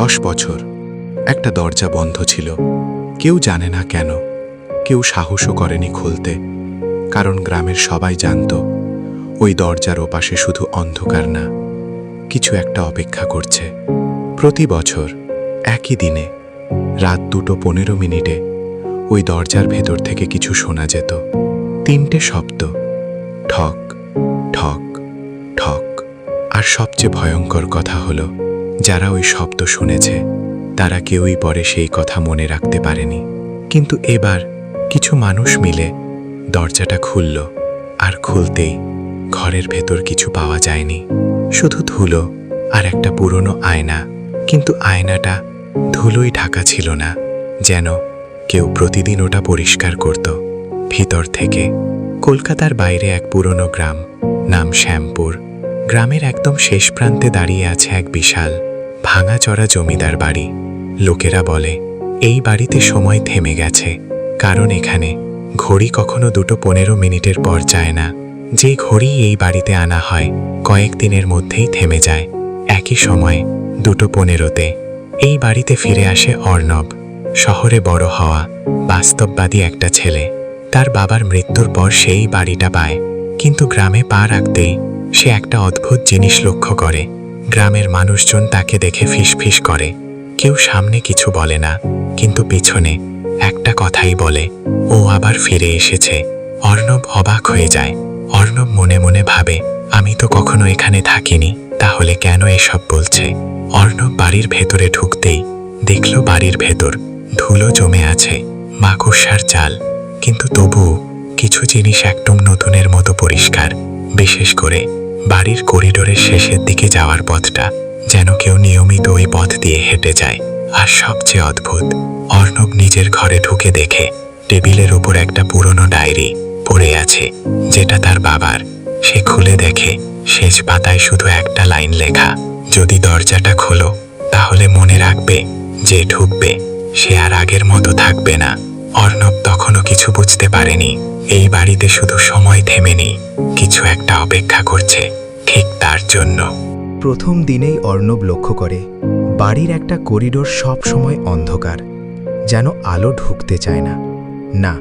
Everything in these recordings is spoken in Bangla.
10 বছর একটা দরজা বন্ধ ছিল। কেউ জানে না কেন, কেউ সাহসও করেনি খুলতে, কারণ গ্রামের সবাই জানত ওই দরজার ওপাশে শুধু অন্ধকার না, কিছু একটা অপেক্ষা করছে। প্রতি বছর একই দিনে রাত 2:15 ওই দরজার ভেতর থেকে কিছু শোনা যেত। 3টে শব্দ, ঠক ঠক ঠক। আর সবচেয়ে ভয়ঙ্কর কথা হলো, যারা ওই শব্দ শুনেছে তারা কেউই পরে সেই কথা মনে রাখতে পারেনি। কিন্তু এবার কিছু মানুষ মিলে দরজাটা খুলল, আর খুলতেই ঘরের ভেতর কিছু পাওয়া যায়নি, শুধু ধুলো আর একটা পুরনো আয়না। কিন্তু আয়নাটা ধুলোই ঢাকা ছিল না, যেন কেউ প্রতিদিন ওটা পরিষ্কার করত ভিতর থেকে। কলকাতার বাইরে এক পুরনো গ্রাম, নাম শ্যামপুর। গ্রামের একদম শেষ প্রান্তে দাঁড়িয়ে আছে এক বিশাল ভাঙাচড়া জমিদার বাড়ি। লোকেরা বলে এই বাড়িতে সময় থেমে গেছে, কারণ এখানে ঘড়ি কখনো 2:15 পর যায় না। যে ঘড়ি এই বাড়িতে আনা হয় কয়েকদিনের মধ্যেই থেমে যায়। একই সময় 2:15 এই বাড়িতে ফিরে আসে অর্ণব। শহরে বড় হওয়া বাস্তববাদী একটা ছেলে। তার বাবার মৃত্যুর পর সেই বাড়িটা পায়, কিন্তু গ্রামে পা রাখতেই সে একটা অদ্ভুত জিনিস লক্ষ্য করে। গ্রামের মানুষজন তাকে দেখে ফিসফিস করে। কেউ সামনে কিছু বলে না, কিন্তু পিছনে একটা কথাই বলে, ও আবার ফিরে এসেছে। অর্ণব অবাক হয়ে যায়। অর্ণব মনে মনে ভাবে, আমি তো কখনো এখানে থাকিনি, তাহলে কেন এসব বলছে। অর্ণব বাড়ির ভেতরে ঢুকতেই দেখল বাড়ির ভেতর ধুলো জমে আছে, মাকড়সার জাল, কিন্তু তবুও কিছু জিনিস একদম নতুনের মতো পরিষ্কার। বিশেষ করে বাড়ির করিডোরের শেষের দিকে যাওয়ার পথটা, যেন কেউ নিয়মিত ওই পথ দিয়ে হেঁটে যায়। আর সবচেয়ে অদ্ভুত, অর্ণব নিজের ঘরে ঢুকে দেখে টেবিলের উপর একটা পুরনো ডায়েরি পড়ে আছে, যেটা তার বাবার। সে খুলে দেখে শেষ পাতায় শুধু একটা লাইন লেখা, যদি দরজাটা খোলো তাহলে মনে রাখবে যে ঢুকবে সে আর আগের মতো থাকবে না। অর্ণব তখনও কিছু বুঝতে পারেনি। এই বাড়িতে শুধু সময় থেমেনি, কিছু একটা অপেক্ষা করছে ঠিক তার জন্য। প্রথম দিনেই অর্ণব লক্ষ্য করে বাড়ির একটা করিডোর সব সময় অন্ধকার, যেন আলো ঢুকতে চায় না। না,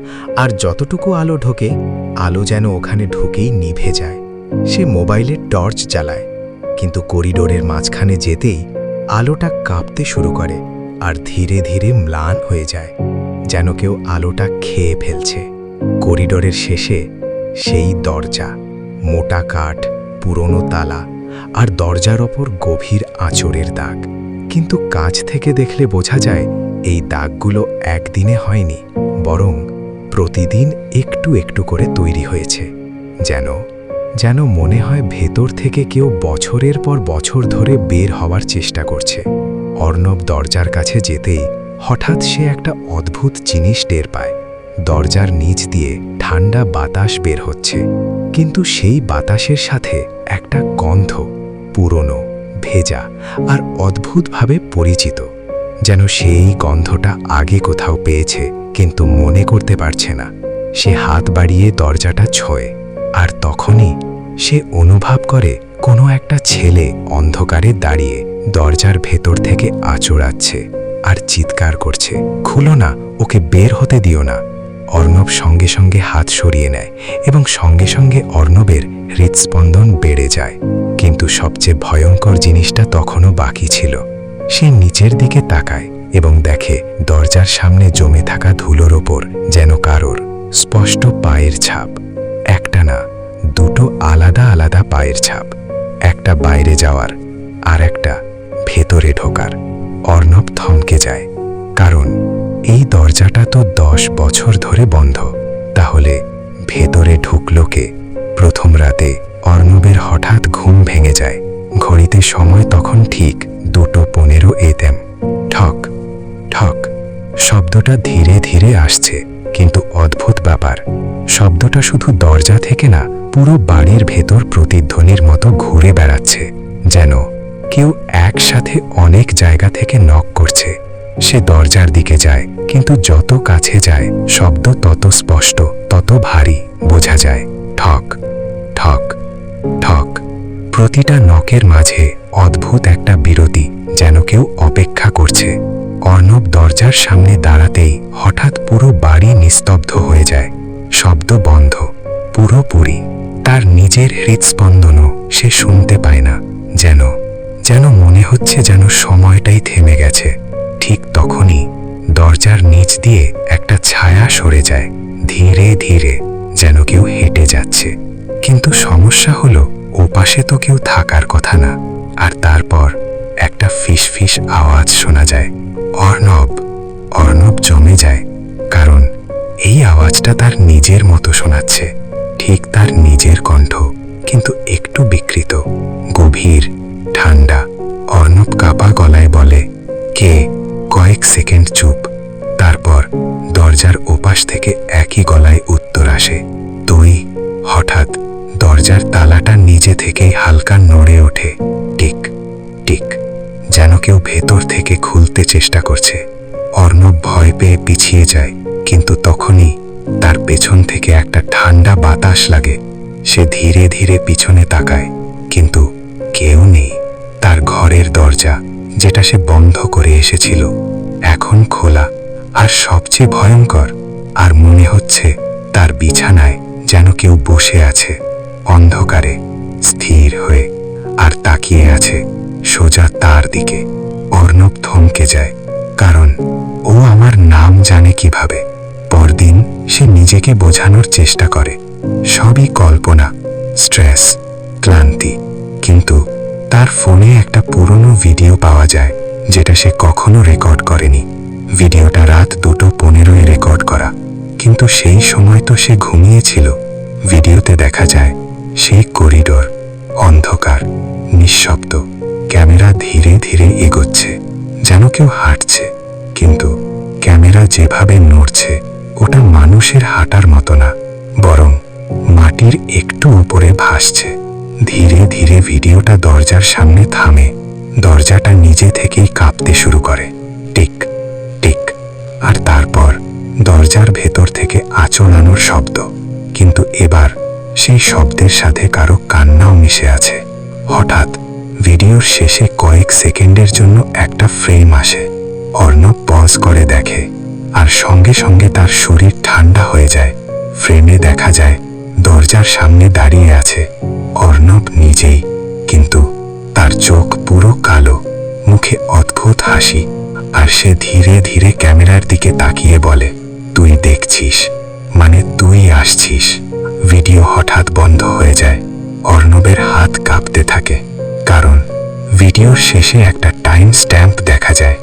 আর যতটুকু আলো ঢোকে, আলো যেন ওখানে ঢুকেই নিভে যায়। সে মোবাইলের টর্চ জ্বালায়, কিন্তু করিডোরের মাঝখানে যেতেই আলোটা কাঁপতে শুরু করে আর ধীরে ধীরে ম্লান হয়ে যায়, যেন কেউ আলোটা খেয়ে ফেলছে। করিডোরের শেষে সেই দরজা, মোটা কাঠ, পুরনো তালা, আর দরজার ওপর গভীর আঁচড়ের দাগ। কিন্তু কাছ থেকে দেখলে বোঝা যায় এই দাগগুলো একদিনে হয়নি, বরং প্রতিদিন একটু একটু করে তৈরি হয়েছে। যেন মনে হয় ভেতর থেকে কেউ বছরের পর বছর ধরে বের হওয়ার চেষ্টা করছে। অর্ণব দরজার কাছে যেতেই হঠাৎ সে একটা অদ্ভুত জিনিস টের পায়। দরজার নিচ দিয়ে ঠান্ডা বাতাস বের হচ্ছে, কিন্তু সেই বাতাসের সাথে একটা গন্ধ, পুরনো, ভেজা আর অদ্ভুতভাবে পরিচিত। যেন সেই গন্ধটা আগে কোথাও পেয়েছে, কিন্তু মনে করতে পারছে না। সে হাত বাড়িয়ে দরজাটা ছোঁয়, আর তখনই সে অনুভব করে কোনো একটা ছেলে অন্ধকারে দাঁড়িয়ে দরজার ভেতর থেকে আঁচড়াচ্ছে আর চিৎকার করছে, খুলো না, ওকে বের হতে দিও না। অর্ণব সঙ্গে সঙ্গে হাত সরিয়ে নেয়, এবং সঙ্গে সঙ্গে অর্ণবের হৃদস্পন্দন বেড়ে যায়। কিন্তু সবচেয়ে ভয়ঙ্কর জিনিসটা তখনও বাকি ছিল। সে নিচের দিকে তাকায় এবং দেখে দরজার সামনে জমে থাকা ধুলোর ওপর যেন কারোর স্পষ্ট পায়ের ছাপ। একটা না, দুটো আলাদা আলাদা পায়ের ছাপ, একটা বাইরে যাওয়ার আর একটা ভেতরে ঢোকার। অর্ণব থমকে যায়, কারণ এই দরজাটা তো 10 বছর ধরে বন্ধ। তাহলে ভেতরে ঢুকলো কে? প্রথম রাতে অর্ণবের হঠাৎ ঘুম ভেঙে যায়। ঘড়িতে সময় তখন ঠিক 2:15 AM। ঠক ঠক শব্দটা ধীরে ধীরে আসছে, কিন্তু অদ্ভুত ব্যাপার, শব্দটা শুধু দরজা থেকে না, পুরো বাড়ির ভেতর প্রতিধ্বনির মতো ঘুরে বেড়াচ্ছে, যেন কেউ একসাথে অনেক জায়গা থেকে নক করছে। সে দরজার দিকে যায়, কিন্তু যত কাছে যায় শব্দ তত স্পষ্ট, তত ভারী। বোঝা যায় ঠক ঠক ঠক। প্রতিটা নকের মাঝে অদ্ভুত একটা বিরতি, যেন কেউ অপেক্ষা করছে। অর্ণব দরজার সামনে দাঁড়াতেই হঠাৎ পুরো বাড়ি নিস্তব্ধ হয়ে যায়। শব্দ বন্ধ পুরোপুরি। তার নিজের হৃৎস্পন্দনও সে শুনতে পায় না। যেন যেন মনে হচ্ছে যেন সময়টাই থেমে গেছে। ঠিক তখনই দরজার নিচ দিয়ে একটা ছায়া সরে যায়, ধীরে ধীরে, যেন কেউ হেঁটে যাচ্ছে। কিন্তু সমস্যা হলো, ওপাশে তো কেউ থাকার কথা না। আর তারপর একটা ফিসফিস আওয়াজ শোনা যায়। অর্ণব জমে যায়, কারণ এই আওয়াজটা তার নিজের মতো শোনাচ্ছে। ঠিক তার নিজের কণ্ঠ, কিন্তু একটু বিকৃত, গভীর, ঠান্ডা। অর্ণব কাঁপা গলায় বলে, কে? কয়েক সেকেন্ড চুপ। তারপর দরজার ওপাশ থেকে একই গলায় উত্তর আসে, তুই। হঠাৎ দরজার তালাটা নিজে থেকেই হালকা নড়ে ওঠে, টিক টিক, যেন কেউ ভেতর থেকে খুলতে চেষ্টা করছে। অর্ণব ভয় পেয়ে পিছিয়ে যায়, কিন্তু তখনই তার পেছন থেকে একটা ঠান্ডা বাতাস লাগে। সে ধীরে ধীরে পিছনে তাকায়, কিন্তু কেউ নেই। তার ঘরের দরজা, যেটা সে বন্ধ করে এসেছিল, এখন খোলা। আর সবচেয়ে ভয়ঙ্কর, আর মনে হচ্ছে তার বিছানায় যেন কেউ বসে আছে, অন্ধকারে, স্থির হয়ে, আর তাকিয়ে আছে সোজা তার দিকে। অর্ণব থমকে যায়, কারণ ও আমার নাম জানে কিভাবে। পরদিন সে নিজেকে বোঝানোর চেষ্টা করে, সবই কল্পনা, স্ট্রেস, ক্লান্তি। কিন্তু তার ফোনে একটা পুরনো ভিডিও পাওয়া যায়, যেটা সে কখনো রেকর্ড করেনি। ভিডিওটা রাত 2:15 রেকর্ড করা, কিন্তু সেই সময় তো সে ঘুমিয়েছিল। ভিডিওতে দেখা যায় সেই করিডোর, অন্ধকার, নিঃশব্দ। ক্যামেরা ধীরে ধীরে এগোচ্ছে, যেন কেউ হাঁটছে। কিন্তু ক্যামেরা যেভাবে নড়ছে, ওটা মানুষের হাঁটার মতো না, বরং মাটির একটু উপরে ভাসছে। ধীরে ধীরে ভিডিওটা দরজার সামনে থামে। দরজাটা নিজে থেকেই কাঁপতে শুরু করে, টিক টিক। আর তারপর দরজার ভেতর থেকে আঁচড়ানোর শব্দ, কিন্তু এবার সেই শব্দের সাথে কারো কান্নাও মিশে আছে। হঠাৎ ভিডিওর শেষে কয়েক সেকেন্ডের জন্য একটা ফ্রেম আসে। অর্ণব পজ করে দেখে, আর সঙ্গে সঙ্গে তার শরীর ঠান্ডা হয়ে যায়। ফ্রেমে দেখা যায় দরজার সামনে দাঁড়িয়ে আছে অর্ণব নিজেই, কিন্তু তার চোখ পুরো কালো, মুখে অদ্ভুত হাসি। আর সে ধীরে ধীরে ক্যামেরার দিকে তাকিয়ে বলে, তুই দেখছিস, মানে তুই আসছিস। ভিডিও হঠাৎ বন্ধ হয়ে যায়। অর্ণবের হাত কাঁপতে থাকে, কারণ ভিডিওর শেষে একটা টাইম স্ট্যাম্প দেখা যায়,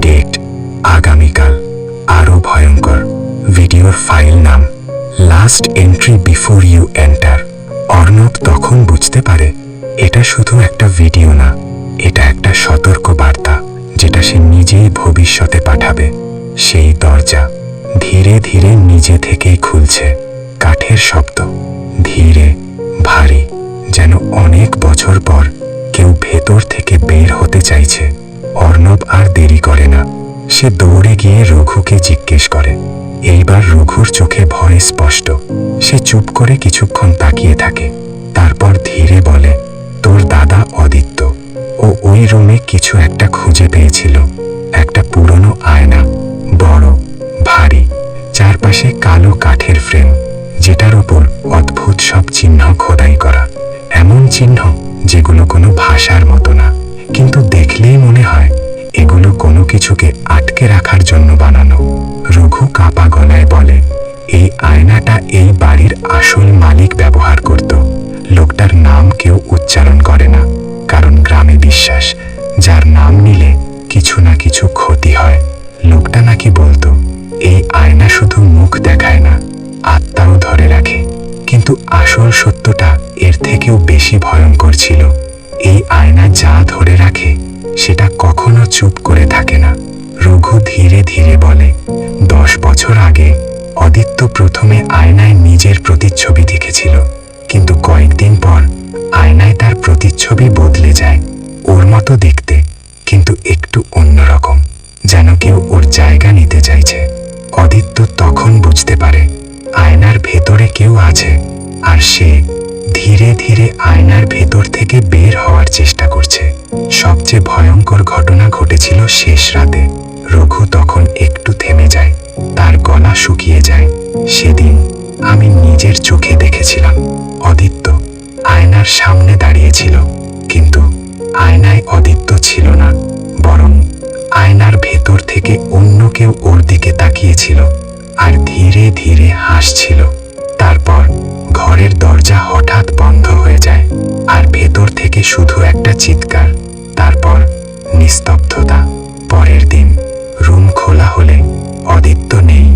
ডেট আগামীকাল। আরো ভয়ঙ্কর, ভিডিওর ফাইল নাম last entry before you enter. Arnab তখন বুঝতে পারে এটা শুধু একটা ভিডিও না, এটা একটা সতর্ক বার্তা, যেটা সে নিজেই ভবিষ্যতে পাঠাবে। সেই দরজা ধীরে ধীরে নিজে থেকেই খুলছে, কাঠের শব্দ, ধীরে, ভারী, যেন অনেক বছর পর কেউ ভেতর থেকে বের হতে চাইছে। অর্ণব আর দেরি করে না, সে দৌড়ে গিয়ে রঘুকে জিজ্ঞেস করে। এইবার রঘুর চোখে ভয় স্পষ্ট। সে চুপ করে কিছুক্ষণ তাকিয়ে থাকে, তারপর ধীরে বলে, তোর দাদা অদিত্য, ও ওই রুমে কিছু একটা খুঁজে পেয়েছিল। একটা পুরনো আয়না, বড়, ভারী, চারপাশে কালো কাঠের ফ্রেম, যেটার ওপর অদ্ভুত সব চিহ্ন খোদাই করা। এমন চিহ্ন যেগুলো কোনো ভাষার মতো না, কিন্তু দেখলেই মনে হয় এগুলো কোনো কিছুকে আটকে রাখার জন্য বানানো। রঘু কাঁপা গলায় বলে, এই আয়নাটা এই বাড়ির আসল মালিক ব্যবহার করত। লোকটার নাম কেউ উচ্চারণ করে না, কারণ গ্রামে বিশ্বাস, যার নাম নিলে কিছু না কিছু ক্ষতি হয়। লোকটা নাকি বলতো, এই আয়না শুধু মুখ দেখায় না, আত্মাও ধরে রাখে। কিন্তু আসল সত্যটা এর থেকেও বেশি ভয়ঙ্কর ছিল। এই আয়না যা ধরে রাখে, সেটা কখনো চুপ করে থাকে না। রঘু ধীরে ধীরে বলে, 10 বছর আগে অদিত্য প্রথমে আয়নায় নিজের প্রতিচ্ছবি দেখেছিল, কিন্তু কয়েকদিন পর আয়নায় তার প্রতিচ্ছবি বদলে যায়। ওর মতো দেখতে, কিন্তু একটু অন্যরকম, যেন কেউ ওর জায়গা নিতে চাইছে। অদিত্য তখন বুঝতে পারে আয়নার ভেতরে কেউ আছে, আর সে ধীরে ধীরে আয়নার ভেতর থেকে বের হওয়ার চেষ্টা করছে। সবচেয়ে ভয়ঙ্কর ঘটনা ঘটেছিল শেষ রাতে। রঘু তখন একটু থেমে যায়, তার গলা শুকিয়ে যায়। সেদিন আমি নিজের চোখে দেখেছিলাম অদিত্য আয়নার সামনে দাঁড়িয়েছিল, কিন্তু আয়নায় অদিত্য ছিল না, বরং আয়নার ভেতর থেকে অন্য কেউ ওর দিকে তাকিয়েছিল আর ধীরে ধীরে হাসছিল। তারপর ঘরের দরজা হঠাৎ বন্ধ হয়ে যায়, আর ভেতর থেকে শুধু একটা চিৎকার, তারপর নিস্তব্ধতা। পরের দিন রুম খোলা হলে অদিত্য নেই,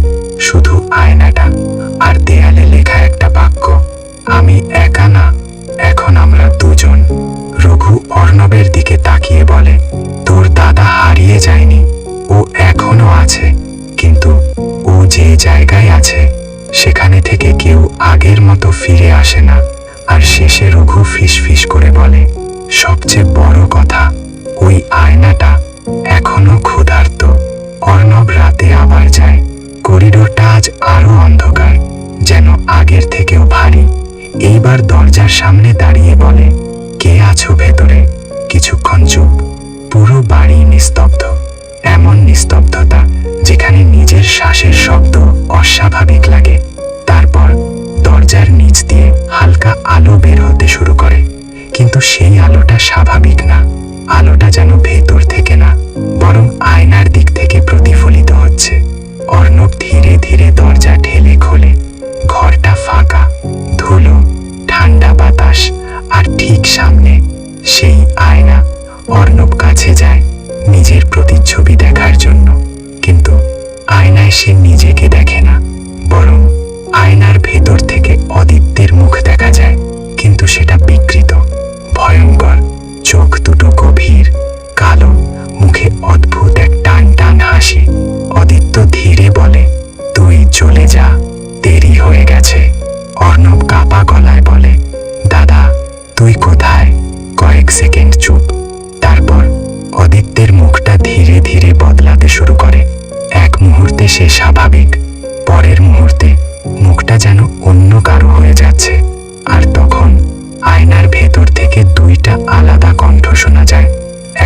শুধু আয়নাটা আর দেয়ালে লেখা একটা বাক্য, আমি একা না, এখন আমরা দুজন। রঘু অর্ণবের দিকে তাকিয়ে বলে, তোর দাদা হারিয়ে যায়নি, ও এখনো আছে, কিন্তু ও যে জায়গায় আছে সেখানে থেকে কেউ আগের মতো ফিরে আসে না। আর শেষে রঘু ফিসফিস করে বলে, সবচেয়ে বড় কথা, ওই আয়নাটা এখনো ক্ষুধার্ত। অর্ণব রাতে আবার যায়। করিডোরটা আজ আরো অন্ধকার, যেন আগের থেকেও ভারী। এইবার দরজার সামনে দাঁড়িয়ে বলে, কে আছো ভেতরে? কিছুক্ষণ চুপ, পুরো বাড়ি নিস্তব্ধ। এমন নিস্তব্ধতা যেখানে নিজের শ্বাসের শব্দ অস্বাভাবিক লাগে। তারপর দরজার নিচ দিয়ে হালকা আলো বের হতে শুরু করে, কিন্তু সেই আলোটা স্বাভাবিক না। আলোটা যেন ভেতর থেকে না, বরং আয়নার দিক থেকে প্রতিফলিত হচ্ছে। অর্ণব ধীরে ধীরে দরজা ঠেলে খোলে। ঘরটা ফাঁকা, ধুলো, ঠান্ডা বাতাস, আর ঠিক সামনে সেই আয়না। অর্ণব কাছে যায় নিজের প্রতিচ্ছবি দেখার জন্য, কিন্তু আয়নায় সে নিজেকে দেখে না, বরং আয়নার ভেতর থেকে অদিত্যের মুখ দেখা যায়, কিন্তু সেটা বিকৃত, ভয়ঙ্কর। চোখ দুটো গভীর, কালো, মুখে অদ্ভুত এক টান টান হাসি। অদিত্য ধীরে বলে, তুই চলে যা, দেরি হয়ে গেছে। অর্ণব কাঁপা গলায় বলে, দাদা তুই কোথায়? কয়েক সেকেন্ড চুপ, তারপর অদিত্যের মুখটা ধীরে ধীরে বদলাতে শুরু করে। এক মুহূর্তে সে স্বাভাবিক, পরের মুহূর্তে মুখটা যেন অন্য কারো হয়ে যাচ্ছে। আর তখন আয়নার ভেতর থেকে দুইটা আলাদা কণ্ঠ শোনা যায়,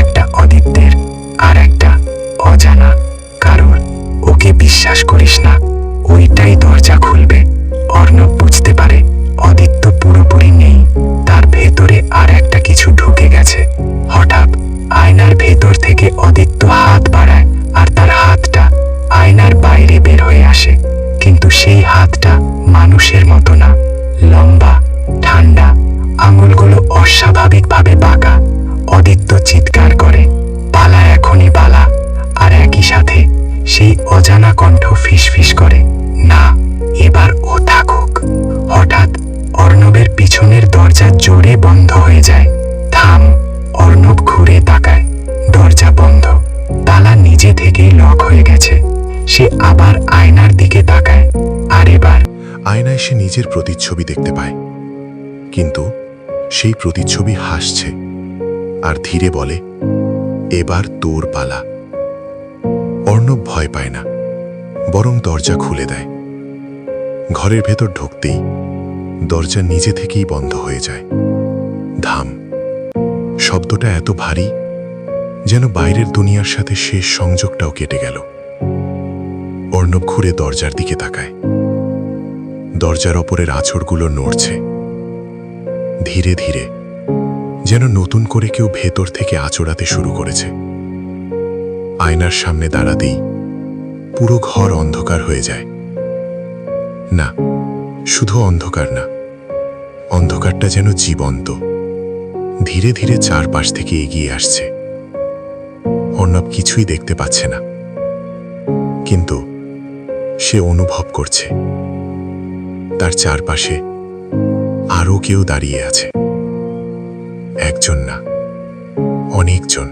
একটা অদিত্যের আর একটা অজানা কারোর। ওকে বিশ্বাস করিস না, ওইটাই দরজা খুলবে। অর্ণব বুঝতে পারে অদিত্য পুরোপুরি নেই, তার ভেতরে আর একটা কিছু ঢুকে গেছে। হঠাৎ আয়নার ভেতর থেকে অদিত্য হাত বাড়ায়, আর তার হাতটা আয়নার বাইরে বের হয়ে আসে, কিন্তু সেই হাতটা মানুষের মতো না, লম্বা, ঠান্ডা, আঙুলগুলো অস্বাভাবিকভাবে বাঁকা। অদিত্য চিৎকার করে, পালা, এখনই পালা। আর একই সাথে সেই অজানা কণ্ঠ ফিসফিস করে, না, এবার ও থাকুক। হঠাৎ অর্ণবের পিছনের দরজা জোরে বন্ধ হয়ে যায়। থাম। অর্ণব ঘুরে তাকায়, দরজা বন্ধ, তালা নিজে থেকেই লক হয়ে গেছে। সে আবার আয়নার দিকে তাকায়, আর এবার আয়নায় সে নিজের প্রতিচ্ছবি দেখতে পায়, কিন্তু সেই প্রতিচ্ছবি হাসছে আর ধীরে বলে, এবার তোর পালা। অর্ণব ভয় পায় না, বরং দরজা খুলে দেয়। ঘরের ভেতর ঢুকতেই দরজা নিজে থেকেই বন্ধ হয়ে যায়। ধাম। শব্দটা এত ভারী যেন বাইরের দুনিয়ার সাথে শেষ সংযোগটাও কেটে গেল। অর্ণব ঘুরে দরজার দিকে তাকায়। দরজার ওপরের আঁচড়গুলো নড়ছে ধীরে ধীরে, যেন নতুন করে কেউ ভেতর থেকে আঁচড়াতে শুরু করেছে। আয়নার সামনে দাঁড়াতেই পুরো ঘর অন্ধকার হয়ে যায়। না, শুধু অন্ধকার না, অন্ধকারটা যেন জীবন্ত, ধীরে ধীরে চারপাশ থেকে এগিয়ে আসছে। অর্ণব কিছুই দেখতে পাচ্ছে না, কিন্তু সে অনুভব করছে তার চারপাশে আরও কেউ দাঁড়িয়ে আছে। একজন না, অনেকজন।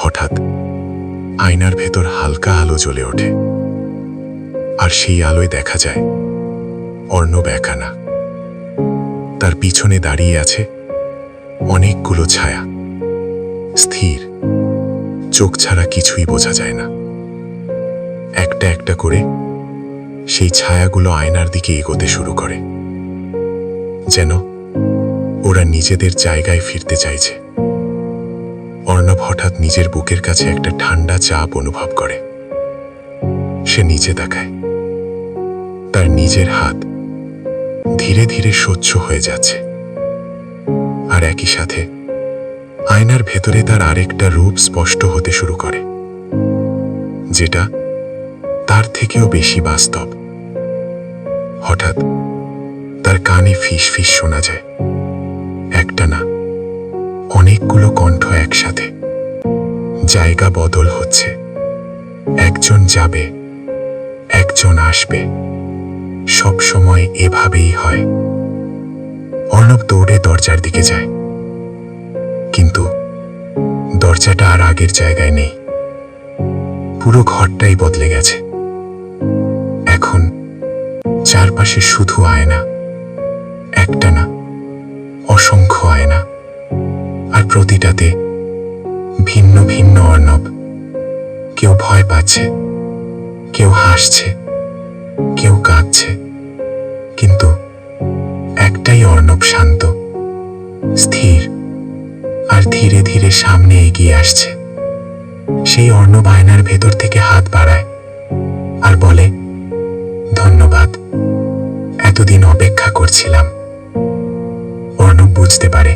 হঠাৎ আয়নার ভেতর হালকা আলো জ্বলে ওঠে, আর সেই আলোয় দেখা যায় অর্ণব একা না, তার পিছনে দাঁড়িয়ে আছে অনেকগুলো ছায়া, স্থির, চোখ ছাড়া কিছুই বোঝা যায় না। একটা একটা করে সেই ছায়াগুলো আয়নার দিকে এগোতে শুরু করে, যেন ওরা নিজেদের জায়গায় ফিরতে চাইছে। অর্ণব হঠাৎ নিজের বুকের কাছে একটা ঠান্ডা চাপ অনুভব করে। সে নিচে তাকায়। তার নিজের হাত ধীরে ধীরে স্বচ্ছ হয়ে যাচ্ছে, আর একই সাথে আয়নার ভেতরে তার আরেকটা রূপ স্পষ্ট হতে শুরু করে, যেটা তার থেকেও বেশি বাস্তব। হঠাৎ তার কানে ফিস ফিস শোনা যায়, একটা না, অনেকগুলো কণ্ঠ একসাথে। জায়গা বদল হচ্ছে, একজন যাবে, একজন আসবে, সব সময় এভাবেই হয়। অর্ণব দৌড়ে দরজার দিকে যায়, কিন্তু দরজাটা আর আগের জায়গায় নেই। পুরো ঘরটাই বদলে গেছে। এখন চারপাশে শুধু আয়না, একটা না, অসংখ্য আয়না, আর প্রতিটাতে ভিন্ন ভিন্ন অর্ণব। কেউ ভয় পাচ্ছে, কেউ হাসছে, কেউ কাঁদছে, কিন্তু একটাই অর্ণব শান্ত, স্থির, আর ধীরে ধীরে সামনে এগিয়ে আসছে। সেই অর্ণব আয়নার ভেতর থেকে হাত বাড়ায় আর বলে, ধন্যবাদ, এতদিন অপেক্ষা করছিলাম। অর্ণব বুঝতে পারে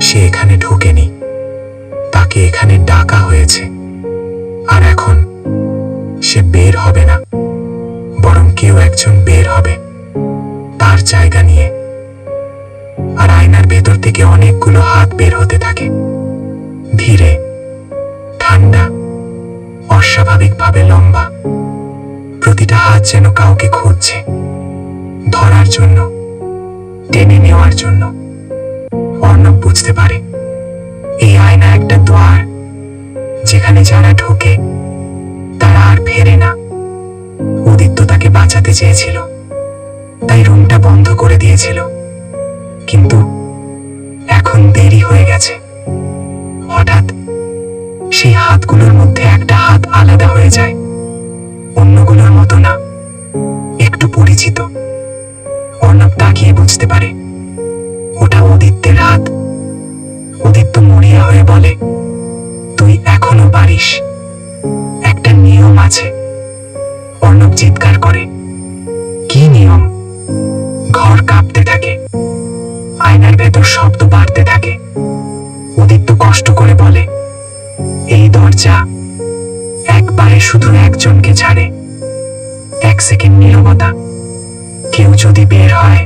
সে এখানে ঢোকেনি, তাকে এখানে ডাকা হয়েছে। আর এখন সে বের হবে না, বরং কেউ একজন বের হবে তার জায়গা নিয়ে। আর আয়নার ভেতর থেকে অনেকগুলো হাত বের হতে থাকে, ধীরে, ঠান্ডা, অস্বাভাবিকভাবে লম্বা। প্রতিটা হাত যেন কাউকে খুঁজছে, ধরার জন্য, টেনে নেওয়ার জন্য। অর্ণব বুঝতে পারে এই আয়না একটা দ্বার, যেখানে যারা ঢোকে তারা আর ফেরে না। উদিত্য তাকে বাঁচাতে চেয়েছিল, তাই রুমটা বন্ধ করে দিয়েছিল, কিন্তু এখন দেরি হয়ে গেছে। হঠাৎ সেই হাতগুলোর মধ্যে একটা হাত আলাদা হয়ে যায়, অন্যগুলোর মতো না, একটু পরিচিত। অর্ণব তাকিয়ে বুঝতে পারে ওটা উদিত্যের হাত। উদিত্য মরিয়া হয়ে বলে, তুই এখনো পারিস, একটা নিয়ম আছে। অর্ণব চিৎকার করে, কি নিয়ম? ঘর কাঁপতে থাকে, আয়নার ভেতর শব্দ বাড়তে থাকে। উদিত্য কষ্ট করে বলে, এই দরজা একবারে শুধু একজনকে ছাড়ে। 1 সেকেন্ড নীরবতা। কেউ যদি বের হয়,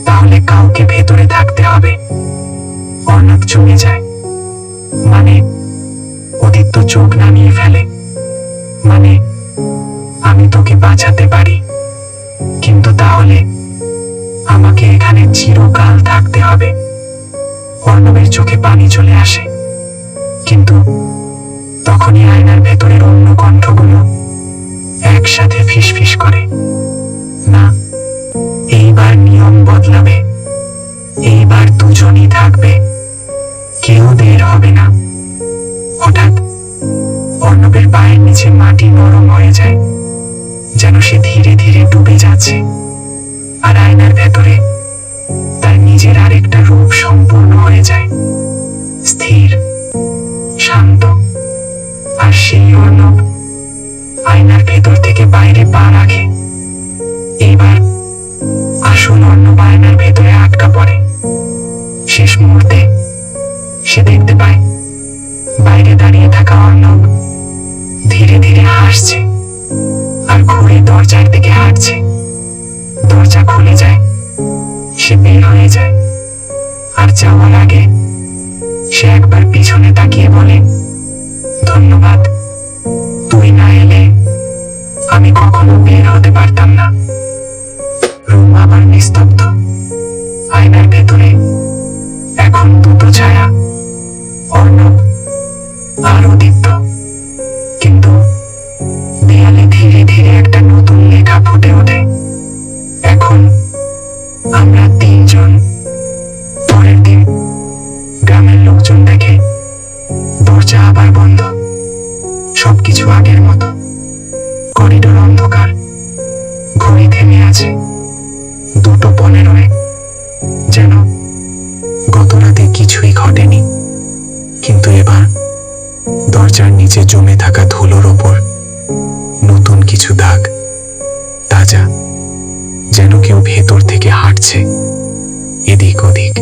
তাহলে কাউকে ভেতরে থাকতে হবে। অর্ণব জমে যায়। মানে? উদিত্য চোখ নামিয়ে ফেলে। মানে, আমি তোকে বাঁচাতে পারি, কিন্তু তাহলে আমাকে এখানে চিরকাল থাকতে হবে। অর্ণবের চোখে পানি চলে আসে, কিন্তু তখনই আয়নার ভেতরের অন্য কণ্ঠগুলো একসাথে ফিসফিস করে, না, এইবার নিয়ম বদলাবে, এইবার দুজনই থাকবে, কেউ বের হবে না। হঠাৎ অর্ণবের পায়ের নিচে মাটি নরম হয়ে যায়, যেন সে ধীরে ধীরে ডুবে যাচ্ছে। আর আয়নার ভেতরে তার নিজের আরেকটা রূপ সম্পূর্ণ হয়ে যায়, স্থির, শান্ত। আর সেই অর্ণব আয়নার ভেতর থেকে বাইরে পা রাখে। এইবার আসল অর্ণব আয়নার ভেতরে আটকা পড়ে। শেষ মুহূর্তে সে দেখতে পায় বাইরে দাঁড়িয়ে থাকা অর্ণব ধীরে ধীরে হাসছে আর ঘুরে দরজার দিকে হাঁটছে। দরজা খুলে যায়, সে বের হয়ে যায়, আর যাওয়ার আগে সে একবার পিছনে তাকিয়ে বলে, ধন্যবাদ, তুই না এলে আমি কখনো বের হতে পারতাম না। রুম আবার নিস্তব্ধ। আয়নার ভেতরে এখন দুটো ছায়া, অর্ণব আর উদিত্য। কিন্তু দেয়ালে ধীরে ধীরে একটা নতুন লেখা ফুটে ওঠে, এখন আমরা 3 জন। পরের দিন গ্রামের লোকজন দেখে দরজা আবার বন্ধ, সবকিছু আগের মতো। করিডোর অন্ধকার, ঘড়ি থেমে আছে 2:15, যেন গত রাতে কিছুই ঘটেনি। কিন্তু দরজার নিচে জমে থাকা ধুলোর ওপর নতুন কিছু দাগ, তাজা, যেন কেউ ভেতর থেকে হাঁটছে, এদিক ওদিক,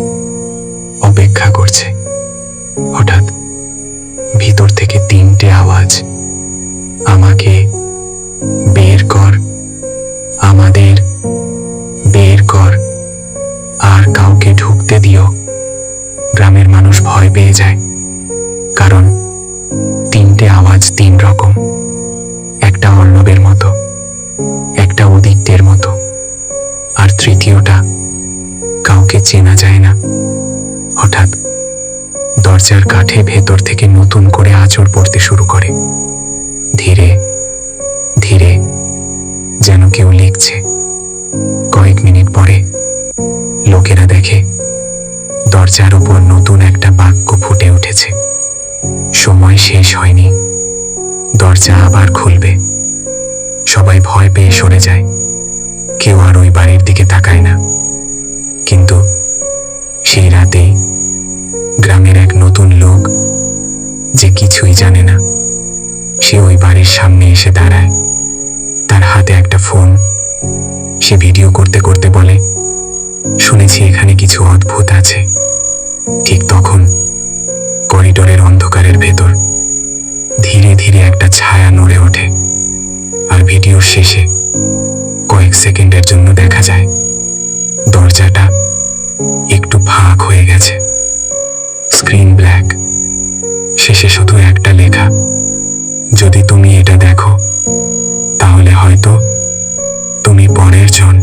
অপেক্ষা করছে। হঠাৎ ভিতর থেকে 3টে আওয়াজ, আমাকে বের কর, আমাদের বের কর, আর কাউকে ঢুকতে দিও। গ্রামের মানুষ ভয় পেয়ে যায়, কারণ 3টে আওয়াজ 3 রকম। একটা অর্ণবের মতো, একটা উদিত্যের মতো, আর তৃতীয়টা কাউকে চেনা যায় না। হঠাৎ দরজার কাঠে ভেতর থেকে নতুন করে আঁচড় পড়তে শুরু করে, ধীরে ধীরে, যেন কেউ লিখছে। কয়েক মিনিট পরে লোকেরা দেখে দরজার উপর নতুন একটা বাক্য ফুটে উঠেছে, সময় শেষ হয়নি, দরজা আবার খুলবে। সবাই ভয় পেয়ে সরে যায়, কেউ আর ওই বাড়ির দিকে তাকায় না। কিন্তু সেই রাতেই গ্রামের এক নতুন লোক, যে কিছুই জানে না, সে ওই বাড়ির সামনে এসে দাঁড়ায়। তার হাতে একটা ফোন। সে ভিডিও করতে করতে বলে, শুনেছি এখানে কিছু অদ্ভুত আছে। ঠিক তখন করিডোরের অন্ধকারের ভেতর ধীরে ধীরে একটা ছায়া নড়ে ওঠে, আর ভিডিওর শেষে কয়েক সেকেন্ডের জন্য দেখা যায় দরজাটা একটু ফাঁক হয়ে গেছে। স্ক্রিন ব্ল্যাক, শেষে শুধু একটা লেখা, যদি তুমি এটা দেখো তাহলে হয়তো তুমি পরের জন।